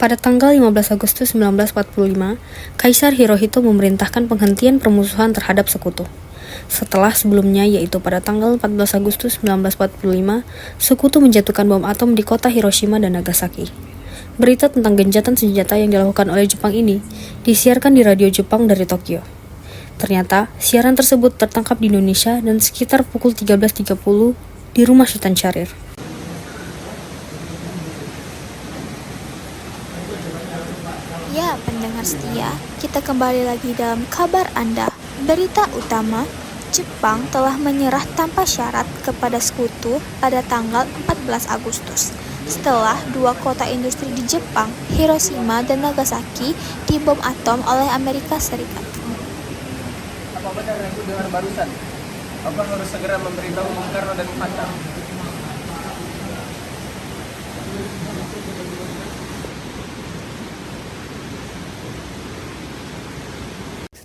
Pada tanggal 15 Agustus 1945, Kaisar Hirohito memerintahkan penghentian permusuhan terhadap sekutu. Setelah sebelumnya, yaitu pada tanggal 14 Agustus 1945, sekutu menjatuhkan bom atom di kota Hiroshima dan Nagasaki. Berita tentang gencatan senjata yang dilakukan oleh Jepang ini disiarkan di radio Jepang dari Tokyo. Ternyata, siaran tersebut tertangkap di Indonesia dan sekitar pukul 13.30 di rumah Sultan Syahrir. Ya, pendengar setia, kita kembali lagi dalam kabar Anda. Berita utama, Jepang telah menyerah tanpa syarat kepada sekutu pada tanggal 14 Agustus. Setelah dua kota industri di Jepang, Hiroshima dan Nagasaki, dibom atom oleh Amerika Serikat. Apa benar yang aku dengar barusan? Abang harus segera memberitahu Bung Karno dan Hatta.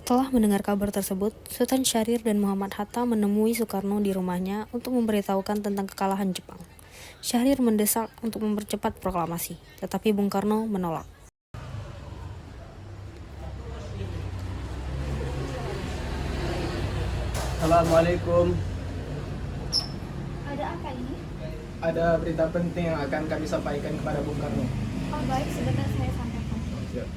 Setelah mendengar kabar tersebut, Sultan Syahrir dan Muhammad Hatta menemui Soekarno di rumahnya untuk memberitahukan tentang kekalahan Jepang. Syahrir mendesak untuk mempercepat proklamasi, tetapi Bung Karno menolak. Assalamualaikum. Ada apa ini? Ada berita penting yang akan kami sampaikan kepada Bung Karno. Oh baik, sebentar saya sampaikan. Siap.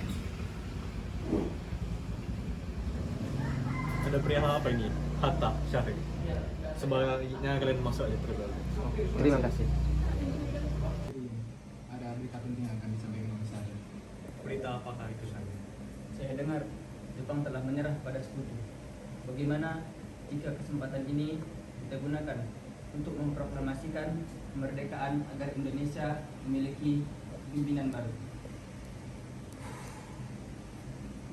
Ada perihal apa ini? Hatta, Syahrir. Sebaliknya kalian masuk aja terus. Terima kasih. Ada berita penting yang kami sampaikan kepada saya. Berita apakah itu, Syahrir? Saya dengar Jepang telah menyerah pada sekutu. Bagaimana jika kesempatan ini kita gunakan untuk memproklamasikan kemerdekaan agar Indonesia memiliki pimpinan baru?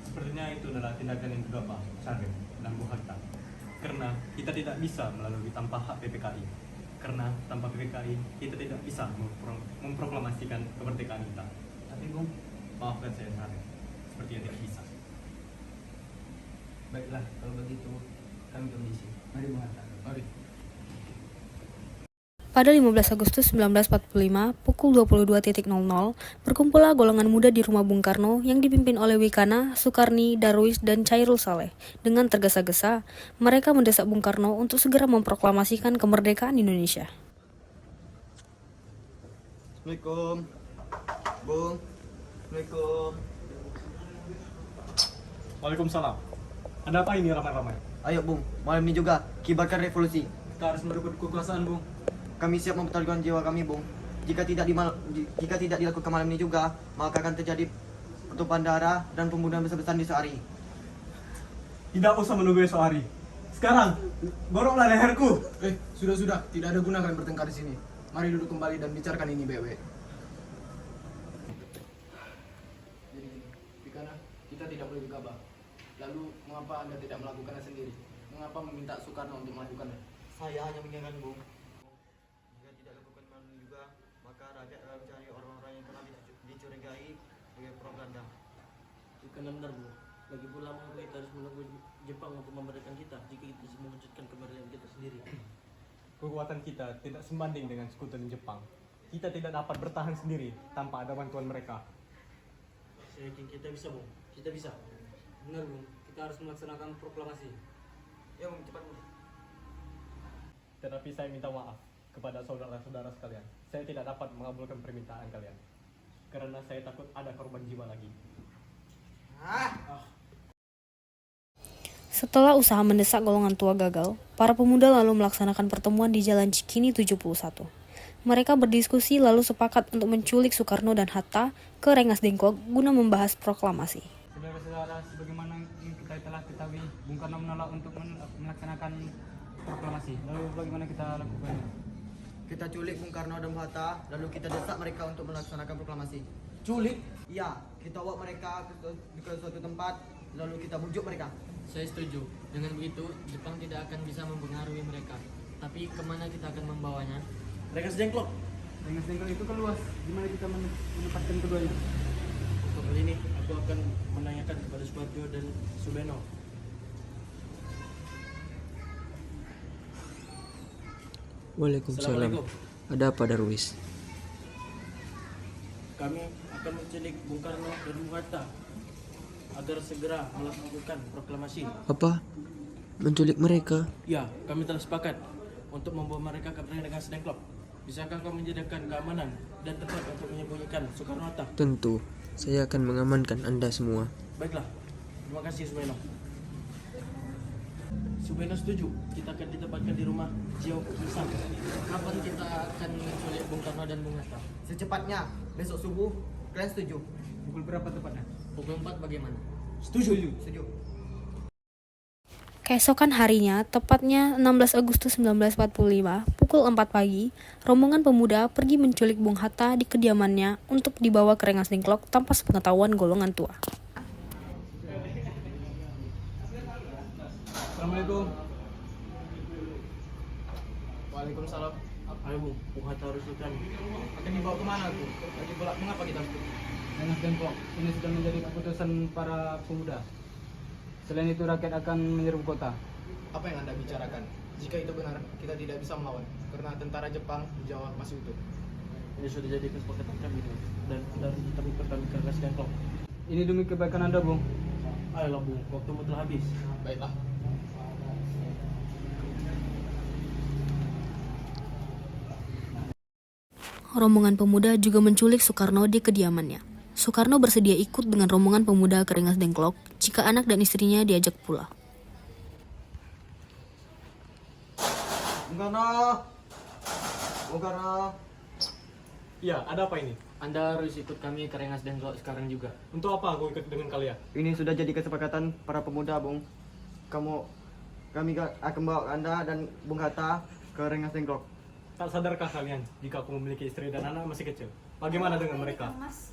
Sepertinya itu adalah tindakan yang gegabah, Syahrir dan Bu Hatta. Karena kita tidak bisa melalui tanpa hak PPKI. Karena tanpa PPKI kita tidak bisa memproklamasikan kemerdekaan kita. Tapi Bung, Maafkan saya, Syahrir. Sepertinya tidak bisa. baiklah kalau begitu kami permisi. Mari Bung Hatta. Mari. Pada 15 Agustus 1945, pukul 22.00, berkumpullah golongan muda di rumah Bung Karno yang dipimpin oleh Wikana, Sukarni, Darwis, dan Chairul Saleh. Dengan tergesa-gesa, mereka mendesak Bung Karno untuk segera memproklamasikan kemerdekaan Indonesia. Assalamualaikum, Bung. Assalamualaikum. Waalaikumsalam. Ada apa ini ramai-ramai? Ayo Bung, malam ini juga kibarkan revolusi. Kita harus merebut kekuasaan, Bung. Kami siap mempertaruhkan jiwa kami, Bung. Jika tidak dilakukan malam ini juga, maka akan terjadi pertumpahan darah dan pembunuhan besar-besaran di sehari. Tidak usah menunggu esok hari. Sekarang, goroklah leherku. Sudah. Tidak ada guna kalian bertengkar di sini. Mari duduk kembali dan bicarakan ini baik-baik. Jadi, Wikana, kita tidak boleh gegabah. Lalu, mengapa Anda tidak melakukannya sendiri? Mengapa meminta Soekarno untuk melakukannya? Saya hanya mengingatkan, Bung. Jika tidak lakukan malam ini juga, maka rakyat akan mencari orang-orang yang telah dicurigai sebagai propaganda. Bukan benar, Bu. Lagi pula mengapa kita harus menunggu Jepang untuk memerdekakan kita jika kita bisa mewujudkan kemerdekaan kita sendiri? Kekuatan kita tidak sebanding dengan sekutu Jepang. Kita tidak dapat bertahan sendiri tanpa ada bantuan mereka. Saya yakin kita bisa, Bu. Kita bisa. Benar, Bu. Kita harus melaksanakan proklamasi. Ya, Bung, cepat, Bung. Tetapi saya minta maaf kepada saudara-saudara sekalian. Saya tidak dapat mengabulkan permintaan kalian. Karena saya takut ada korban jiwa lagi. Setelah usaha mendesak golongan tua gagal, para pemuda lalu melaksanakan pertemuan di Jalan Cikini 71. Mereka berdiskusi lalu sepakat untuk menculik Soekarno dan Hatta ke Rengas Dengklok guna membahas proklamasi. Saudara-saudara, sebagaimana kita telah ketahui, Bung Karno menolak untuk melaksanakan proklamasi. Lalu bagaimana kita lakukan? Kita culik Bung Karno dan Bung Hatta, lalu kita desak mereka untuk melaksanakan proklamasi. Culik? Iya, kita bawa mereka ke suatu tempat, lalu kita bujuk mereka. Saya setuju. Dengan begitu, Jepang tidak akan bisa mempengaruhi mereka. Tapi kemana kita akan membawanya? Rengas Dengklok itu kan luas. Gimana kita menempatkan keduanya? Untuk kali ini, aku akan menanyakan kepada Suparjo dan Subeno. Waalaikumsalam. Ada apa, Darwis? kami akan menculik Bung Karno dan Bung Hatta agar segera melakukan proklamasi. Apa? Menculik mereka? Ya, kami telah sepakat untuk membawa mereka ke Rengas Dengklok. Bisakah kau menyediakan keamanan dan tempat untuk menyembunyikan Soekarno-Hatta? Tentu, saya akan mengamankan Anda semua. Baiklah, terima kasih Subeno. Subeno setuju, kita akan ditempatkan di rumah Jiao Kisang. Kapan kita akan menculik Bung Karno dan Bung Hatta? Secepatnya, besok subuh, kalian setuju? Pukul berapa tepatnya? Pukul 4 bagaimana? Setuju. Setuju. Keesokan harinya, tepatnya 16 Agustus 1945, pukul 4 pagi, rombongan pemuda pergi menculik Bung Hatta di kediamannya untuk dibawa ke Rengas Dengklok tanpa sepengetahuan golongan tua. Assalamualaikum. Waalaikumsalam. Ayo Bung Hatta harus kan. Akan dibawa kemana tuh? Lagi pula mengapa kita harus pergi? Rengas Dengklok ini sudah menjadi keputusan para pemuda. Selain itu rakyat akan menyerbu kota. Apa yang Anda bicarakan? Jika itu benar, kita tidak bisa melawan karena tentara Jepang di Jawa masih utuh. Ini sudah jadi kesepakatan kami tuh. Dan dari kita ikut kami ke Rengas Dengklok. Ini demi kebaikan Anda, Bung. Ayolah Bung, waktumu telah habis. Baiklah. Rombongan pemuda juga menculik Soekarno di kediamannya. Soekarno bersedia ikut dengan rombongan pemuda ke Rengas Dengklok jika anak dan istrinya diajak pula. Bung Karno! Bung Karno! Iya, ada apa ini? Anda harus ikut kami ke Rengas Dengklok sekarang juga. Untuk apa aku ikut dengan kalian? Ini sudah jadi kesepakatan para pemuda, Bung. Kami akan bawa Anda dan Bung Hatta ke Rengas Dengklok. Tak sadarkah kalian jika aku memiliki istri dan anak masih kecil? Bagaimana dengan mereka? Mas,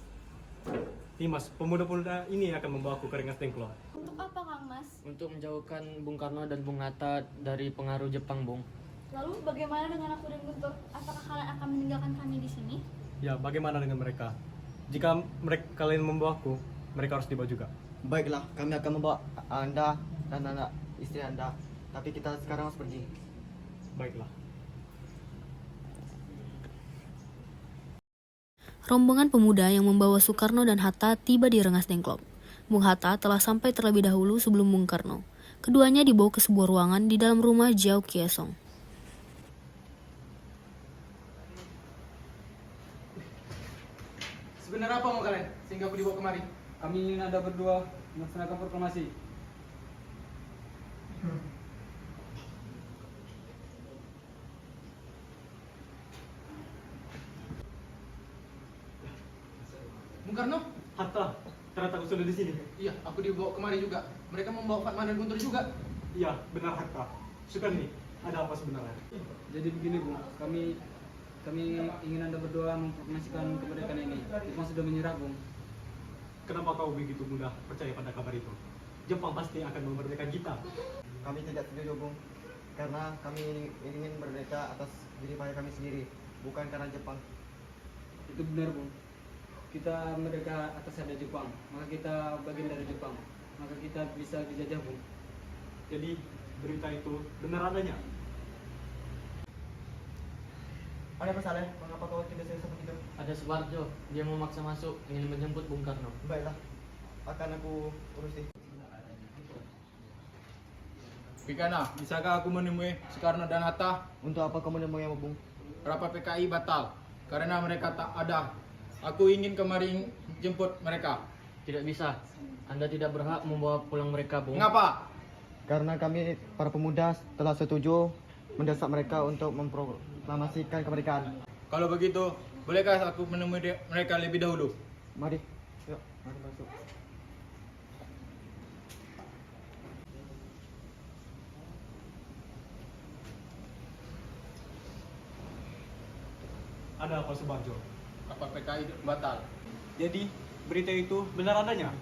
pemuda-pemuda ini akan membawaku ke Rengas Dengklok. Untuk apa Kang Mas? Untuk menjauhkan Bung Karno dan Bung Hatta dari pengaruh Jepang, Bung. Lalu bagaimana dengan aku dan Guntur? Apakah kalian akan meninggalkan kami di sini? Ya, bagaimana dengan mereka? Jika kalian membawaku, mereka harus dibawa juga. Baiklah, kami akan membawa Anda dan anak istri Anda. Tapi kita sekarang harus pergi. Baiklah. Rombongan pemuda yang membawa Soekarno dan Hatta tiba di Rengas Dengklok. Bung Hatta telah sampai terlebih dahulu sebelum Bung Karno. Keduanya dibawa ke sebuah ruangan di dalam rumah Jiao Kiesong. Sebenarnya apa mau kalian? Sehingga aku dibawa kemari. Kami ingin Anda berdua melaksanakan proklamasi. Bung Karno? Hatta, ternyata aku sudah di sini. Iya, aku dibawa kemari juga. Mereka membawa Fatma dan Guntur juga. Iya, benar Hatta. Sukarni, ada apa sebenarnya? Jadi begini, Bung. Kami ingin Anda berdua memproklamasikan kemerdekaan ini. Jepang sudah menyerah, Bung. Kenapa kau begitu mudah percaya pada kabar itu? Jepang pasti akan memerdekakan kita. Kami tidak setuju, Bung. Karena kami ingin merdeka atas diri kami sendiri, bukan karena Jepang. Itu benar, Bung. Kita merdeka atas ada Jepang, maka kita bagian dari Jepang. Maka kita bisa dijajah, Bung. Jadi, berita itu benar adanya. Ada masalah? Mengapa kau tidak seperti itu? Ada Suwarjo, dia memaksa masuk ingin menjemput Bung Karno. Baiklah, akan aku urusi. Pikana, bisakah aku menemui Soekarno dan Hatta? Untuk apa kamu menemui Bung? Rapat PKI batal karena mereka tak ada. Aku ingin kemari jemput mereka. Tidak bisa. Anda tidak berhak membawa pulang mereka, Bung. Mengapa? Karena kami para pemuda telah setuju mendesak mereka untuk memproklamasikan kemerdekaan. Kalau begitu, bolehkah aku menemui mereka lebih dahulu? Mari, yuk, mari masuk. Ada apa Subarjo? Rapat PKI batal. Jadi, berita itu benar adanya?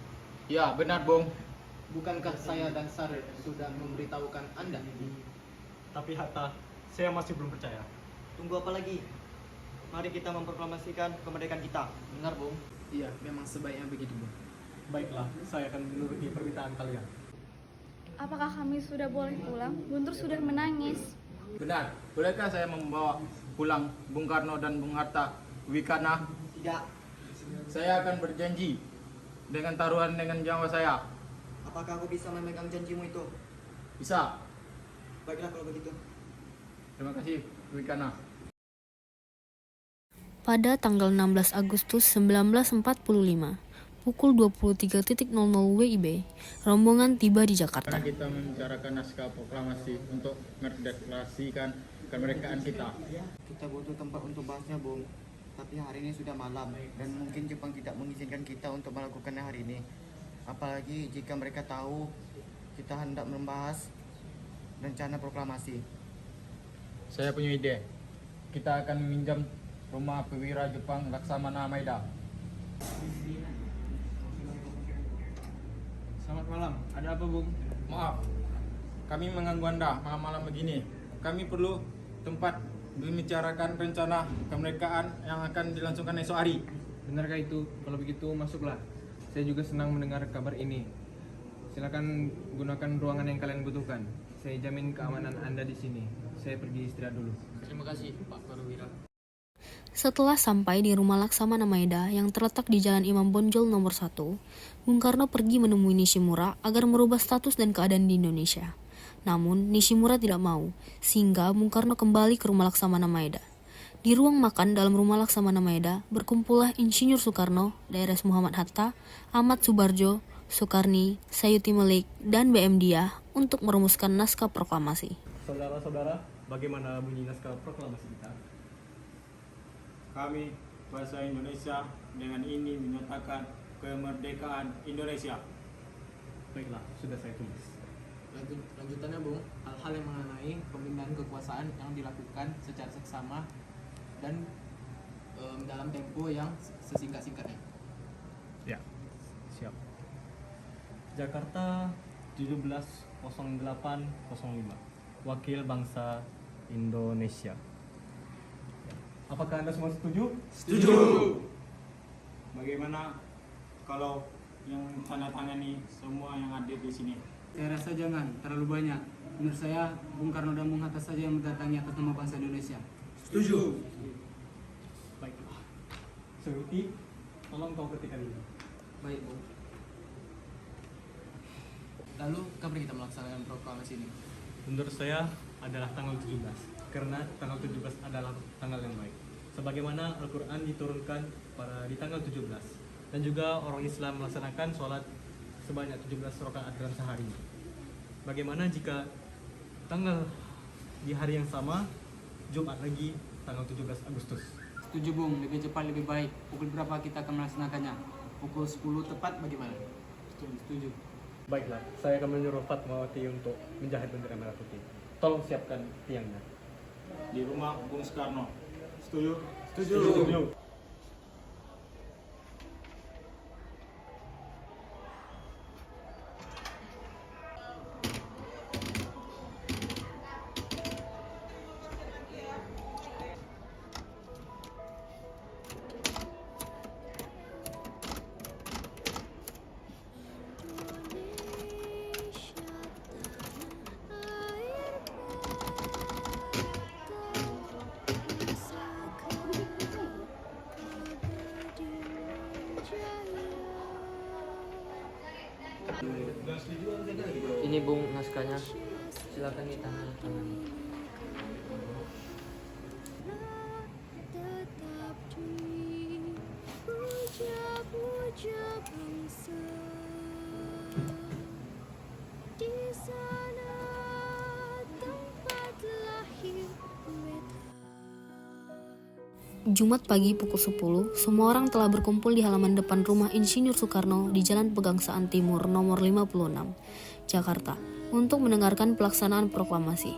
Ya, benar, Bung. Bukankah saya dan Sarif sudah memberitahukan Anda? Tapi Hatta, saya masih belum percaya. Tunggu apa lagi? Mari kita memproklamasikan kemerdekaan kita. Benar, Bung? Iya, memang sebaiknya begitu, Bung. Baiklah, saya akan menuruti permintaan kalian. Apakah kami sudah boleh pulang? Guntur sudah menangis. Benar. Bolehkah saya membawa pulang Bung Karno dan Bung Hatta? Wikana? Tidak. Saya akan berjanji dengan taruhan dengan nyawa saya. Apakah kau bisa memegang janjimu itu? Bisa. Baiklah kalau begitu. Terima kasih, Wikana. Pada tanggal 16 Agustus 1945, pukul 23.00 WIB, rombongan tiba di Jakarta. Karena kita membicarakan naskah proklamasi untuk mendeklarasikan kemerdekaan kita. Kita butuh tempat untuk bahasnya, Bung. Tapi hari ini sudah malam dan mungkin Jepang tidak mengizinkan kita untuk melakukannya hari ini. Apalagi jika mereka tahu kita hendak membahas rencana proklamasi. Saya punya ide. Kita akan meminjam rumah perwira Jepang Laksamana Maeda. Selamat malam. Ada apa, Bung? Maaf, kami mengganggu Anda malam-malam begini. Kami perlu tempat membicarakan rencana kemerdekaan yang akan dilangsungkan esok hari. Benarkah itu? Kalau begitu masuklah. Saya juga senang mendengar kabar ini. Silakan gunakan ruangan yang kalian butuhkan. Saya jamin keamanan Anda di sini. Saya pergi istirahat dulu. Terima kasih, Pak Perwira. Setelah sampai di rumah Laksamana Maeda yang terletak di Jalan Imam Bonjol nomor 1, Bung Karno pergi menemui Nishimura agar merubah status dan keadaan di Indonesia. Namun, Nishimura tidak mau, sehingga Bung Karno kembali ke rumah Laksamana Maeda. Di ruang makan dalam rumah Laksamana Maeda, berkumpullah Insinyur Soekarno, Drs. Muhammad Hatta, Ahmad Subarjo, Soekarni, Sayuti Melik, dan BM Diah untuk merumuskan naskah proklamasi. Saudara-saudara, bagaimana bunyi naskah proklamasi kita? Kami, bangsa Indonesia, dengan ini menyatakan kemerdekaan Indonesia. Baiklah, sudah saya tulis. Lanjutannya, Bung, hal-hal yang mengenai pemindahan kekuasaan yang dilakukan secara seksama dan dalam tempo yang sesingkat-singkatnya. Ya, siap. Jakarta 170805, Wakil Bangsa Indonesia. Apakah Anda semua setuju? Setuju. Bagaimana kalau yang tanda tangani semua yang hadir di sini? Saya rasa jangan, terlalu banyak. Menurut saya, Bung Karno dan Bung Hatta saja yang mendatangi atas nama bangsa Indonesia. Setuju. Baiklah. Sayuti, tolong kau ketikkan ini. Baik, Bung. Lalu, kapan kita melaksanakan proklamasi ini? Menurut saya adalah tanggal 17, karena tanggal 17 adalah tanggal yang baik. Sebagaimana Al-Quran diturunkan di tanggal 17, dan juga orang Islam melaksanakan sholat sebanyak 17 rakaat dalam sehari. Bagaimana jika di hari yang sama, Jumat lagi, tanggal 17 Agustus? Setuju, Bung. Lebih cepat, lebih baik. Pukul berapa kita akan melaksanakannya? Pukul 10 tepat bagaimana? Setuju. Baiklah, saya akan menyuruh Fatmawati untuk menjahit bendera merah putih. Tolong siapkan tiangnya. Di rumah Bung Soekarno. Setuju? Setuju. Ini Bung naskahnya. Silakan ditandatangani. Jumat pagi pukul 10, semua orang telah berkumpul di halaman depan rumah Insinyur Soekarno di Jalan Pegangsaan Timur nomor 56, Jakarta, untuk mendengarkan pelaksanaan proklamasi.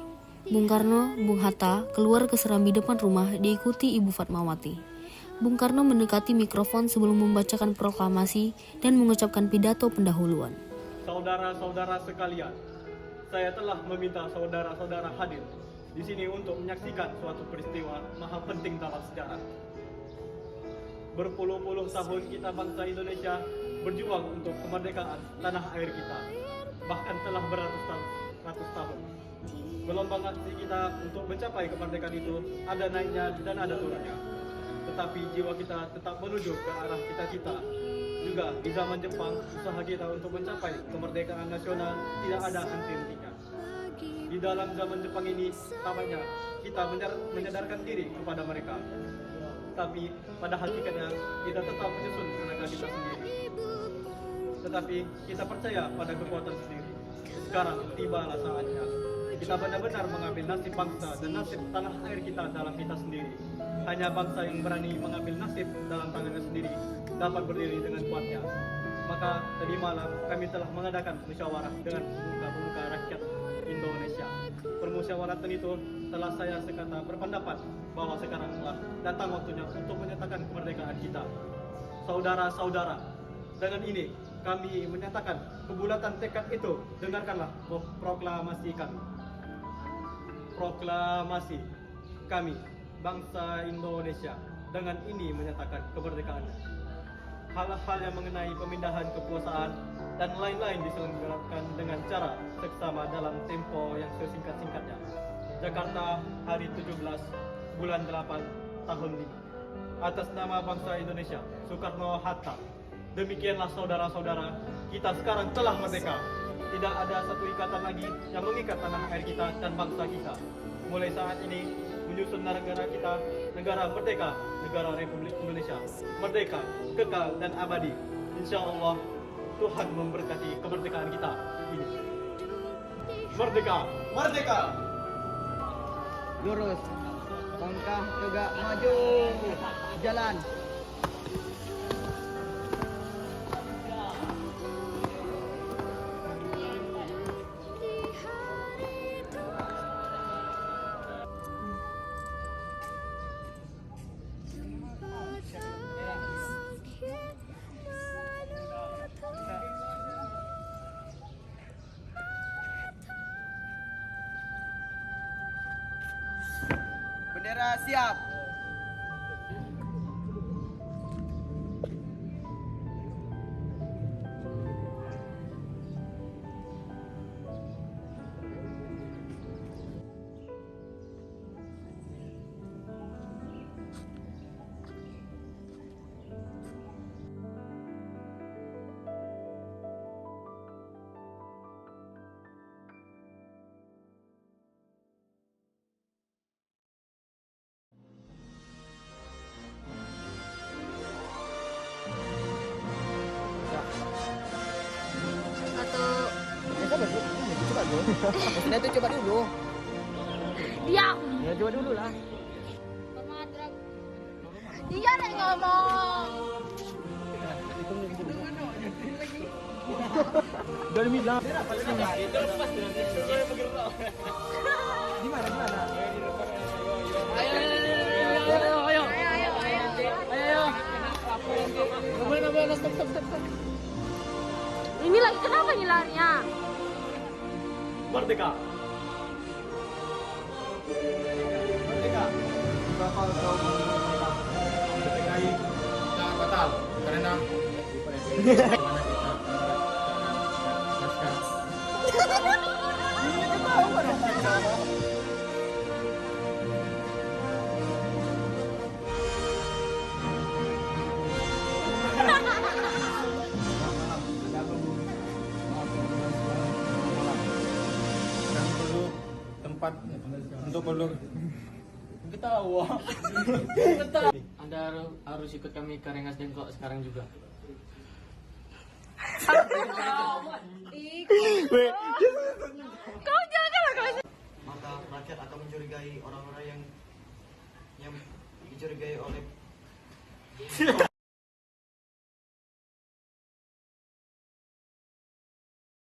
Bung Karno, Bung Hatta keluar ke serambi depan rumah diikuti Ibu Fatmawati. Bung Karno mendekati mikrofon sebelum membacakan proklamasi dan mengucapkan pidato pendahuluan. Saudara-saudara sekalian, saya telah meminta saudara-saudara hadir di sini untuk menyaksikan suatu peristiwa maha penting dalam sejarah. Berpuluh-puluh tahun kita bangsa Indonesia berjuang untuk kemerdekaan tanah air kita. Bahkan telah beratus tahun. Gelombang aksi kita untuk mencapai kemerdekaan itu ada naiknya dan ada turunnya. tetapi jiwa kita tetap menuju ke arah cita-cita. Juga di zaman Jepang, usaha kita untuk mencapai kemerdekaan nasional tidak ada henti-hentinya. Di dalam zaman Jepang ini, tampaknya kita menyadarkan diri kepada mereka. Tapi pada hakikatnya kita tetap menyusun tenaga kita sendiri. Tetapi kita percaya pada kekuatan sendiri. Sekarang tibalah saatnya kita benar-benar mengambil nasib bangsa dan nasib tanah air kita dalam kita sendiri. Hanya bangsa yang berani mengambil nasib dalam tangannya sendiri dapat berdiri dengan kuatnya. Maka tadi malam kami telah mengadakan musyawarah dengan pemuka-pemuka rakyat Indonesia. Permusyawaratan itu telah saya sekata berpendapat bahwa sekarang telah datang waktunya untuk menyatakan kemerdekaan kita. Saudara-saudara, dengan ini kami menyatakan kebulatan tekad itu. Dengarkanlah proklamasi kami. Proklamasi kami, bangsa Indonesia, dengan ini menyatakan kemerdekaannya. Hal-hal yang mengenai pemindahan kekuasaan dan lain-lain diselenggarakan dengan cara seksama dalam tempo yang sesingkat-singkatnya. Jakarta, hari 17 bulan 8 tahun ini. Atas nama bangsa Indonesia, Soekarno-Hatta. Demikianlah saudara-saudara, kita sekarang telah merdeka. Tidak ada satu ikatan lagi yang mengikat tanah air kita dan bangsa kita. Mulai saat ini, menyusun negara kita, negara merdeka, negara Republik Indonesia. Merdeka, kekal dan abadi. Insya Allah, Tuhan memberkati kemerdekaan kita ini. Merdeka! Merdeka! Lurus, langkah tegak maju, jalan. Bendera siap. Maksudnya tuh coba dulu. Diam. Ya coba dulu lah. Dia yang ngomong. Udah bilang. Gimana? Ayo. Stop. Ini lagi kenapa nih larinya? Merdeka! Merdeka! Berapa tahun merdeka? PPKI sangat batal karena tempat untuk peluk ketawa. Anda harus ikut kami ke Rengas Dengklok sekarang juga. Kau jangan lah. Maka rakyat akan mencurigai orang-orang yang dicurigai oleh